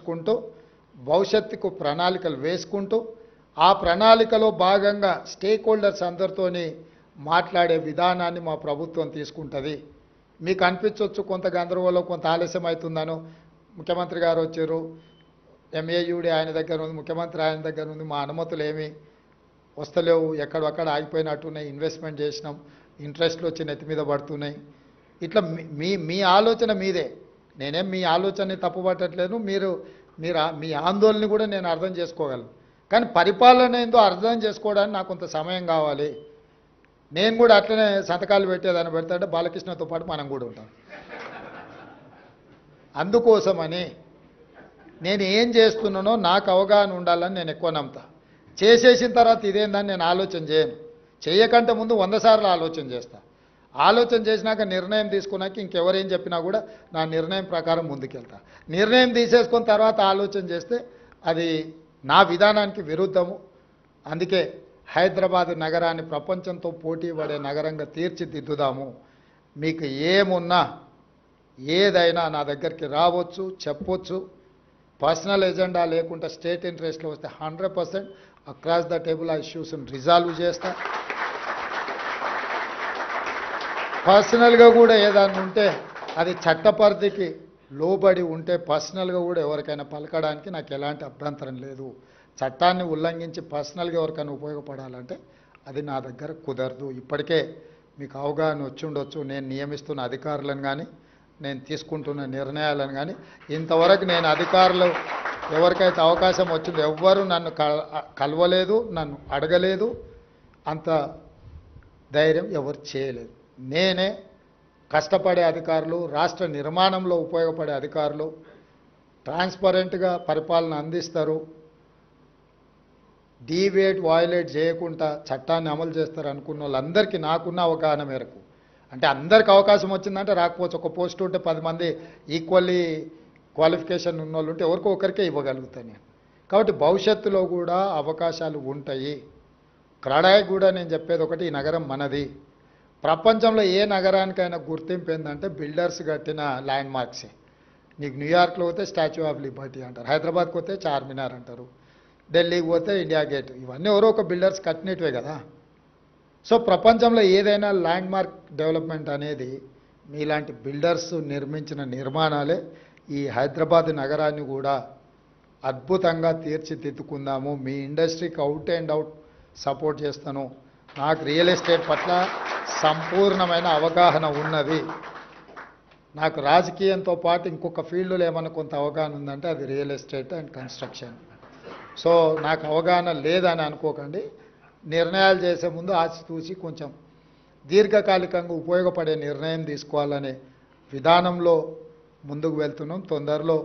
చర్చించుకుంటూ భవిష్యత్తుకు ప్రణాళికలు వేసుకుంటూ ఆ ప్రణాళికలో భాగంగా స్టేక్ హోల్డర్స్ అందరితోని మాట్లాడే విధానాన్ని మా ప్రభుత్వం తీసుకుంటుంది. మీకు అనిపించవచ్చు కొంత గందరగోళం, కొంత ఆలస్యం అవుతుందనో. ముఖ్యమంత్రి గారు వచ్చారు, ఎంఏయుడి ఆయన దగ్గర ఉంది, ముఖ్యమంత్రి ఆయన దగ్గర ఉంది, మా అనుమతులు ఏమి వస్తలేవు, ఎక్కడొక్కడ ఆగిపోయినట్టున్నాయి, ఇన్వెస్ట్మెంట్ చేసినాం, ఇంట్రెస్ట్లు వచ్చి నెత్తి మీద పడుతున్నాయి. ఇట్లా మీ మీ ఆలోచన మీదే, నేనేం మీ ఆలోచనని తప్పుపట్టట్లేదు. మీ ఆందోళన కూడా నేను అర్థం చేసుకోగలను. కానీ పరిపాలన ఏందో అర్థం చేసుకోవడానికి నాకు కొంత సమయం కావాలి. నేను కూడా అట్లనే సంతకాలు పెట్టేదాన్ని పెడతాంటే బాలకృష్ణతో పాటు మనం కూడా ఉంటాం. అందుకోసమని నేను ఏం చేస్తున్నానో నాకు అవగాహన ఉండాలని నేను ఎక్కువ నమ్ముతా. చేసేసిన తర్వాత ఇదేందని నేను ఆలోచన చేయను. చేయకంటే ముందు 100 సార్లు ఆలోచన చేస్తా. ఆలోచన చేసినాక నిర్ణయం తీసుకున్నాక ఇంకెవరేం చెప్పినా కూడా నా నిర్ణయం ప్రకారం ముందుకెళ్తా. నిర్ణయం తీసేసుకున్న తర్వాత ఆలోచన చేస్తే అది నా విధానానికి విరుద్ధము. అందుకే హైదరాబాద్ నగరాన్ని ప్రపంచంతో పోటీ పడే నగరంగా తీర్చిదిద్దుదాము. మీకు ఏమున్నా ఏదైనా నా దగ్గరికి రావచ్చు, చెప్పొచ్చు. పర్సనల్ ఎజెండా లేకుండా స్టేట్ ఇంట్రెస్ట్లో వస్తే 100% అక్రాస్ ద టేబుల్ ఆ ఇష్యూస్ని రిజాల్వ్ చేస్తా. పర్సనల్గా కూడా ఏదైనా ఉంటే అది చట్టపరిధికి లోబడి ఉంటే పర్సనల్గా కూడా ఎవరికైనా పలకడానికి నాకు ఎలాంటి అభ్యంతరం లేదు. చట్టాన్ని ఉల్లంఘించి పర్సనల్గా ఎవరికైనా ఉపయోగపడాలంటే అది నా దగ్గర కుదరదు. ఇప్పటికే మీకు అవగాహన వచ్చి ఉండొచ్చు. నేను నియమిస్తున్న అధికారులను కానీ నేను తీసుకుంటున్న నిర్ణయాలను కానీ ఇంతవరకు నేను అధికారులు ఎవరికైతే అవకాశం వచ్చిందో ఎవ్వరూ నన్ను కలవలేదు, నన్ను అడగలేదు, అంత ధైర్యం ఎవరు చేయలేదు. నేనే కష్టపడే అధికారులు, రాష్ట్ర నిర్మాణంలో ఉపయోగపడే అధికారులు, ట్రాన్స్పరెంట్గా పరిపాలన అందిస్తారు, డీవేట్ వయలేట్ చేయకుండా చట్టాన్ని అమలు చేస్తారు అనుకున్న వాళ్ళందరికీ నాకున్న అవగాహన మేరకు, అంటే అందరికి అవకాశం వచ్చిందంటే రాకపోవచ్చు. ఒక పోస్ట్ ఉంటే 10 మంది ఈక్వల్లీ క్వాలిఫికేషన్ ఉన్న వాళ్ళు ఉంటే ఎవరికో ఒకరికే ఇవ్వగలుగుతాను నేను. కాబట్టి భవిష్యత్తులో కూడా అవకాశాలు ఉంటాయి. క్రడాయి కూడా నేను చెప్పేది ఒకటి, ఈ నగరం మనది. ప్రపంచంలో ఏ నగరానికైనా గుర్తింపు ఏంటంటే బిల్డర్స్ కట్టిన ల్యాండ్ మార్క్సే. నీకు న్యూయార్క్లో పోతే స్టాచ్యూ ఆఫ్ లిబర్టీ అంటారు, హైదరాబాద్కి పోతే చార్మినార్ అంటారు, ఢిల్లీకి పోతే ఇండియా గేట్. ఇవన్నీ ఎవరో ఒక బిల్డర్స్ కట్టినట్టువే కదా. సో ప్రపంచంలో ఏదైనా ల్యాండ్ మార్క్ డెవలప్మెంట్ అనేది మీలాంటి బిల్డర్స్ నిర్మించిన నిర్మాణాలే. ఈ హైదరాబాద్ నగరాన్ని కూడా అద్భుతంగా తీర్చిదిద్దుకుందాము. మీ ఇండస్ట్రీకి అవుట్ అండ్ అవుట్ సపోర్ట్ చేస్తాను. నాకు రియల్ ఎస్టేట్ పట్ల సంపూర్ణమైన అవగాహన ఉన్నది. నాకు రాజకీయంతో పాటు ఇంకొక ఫీల్డ్లో ఏమైనా కొంత అవగాహన ఉందంటే అది real estate and construction. So నాకు అవగాహన లేదని అనుకోకండి. నిర్ణయాలు చేసే ముందు ఆచితూచి కొంచెం దీర్ఘకాలికంగా ఉపయోగపడే నిర్ణయం తీసుకోవాలనే విధానంలో ముందుకు వెళ్తున్నాం. తొందరలో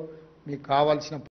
మీకు కావాల్సిన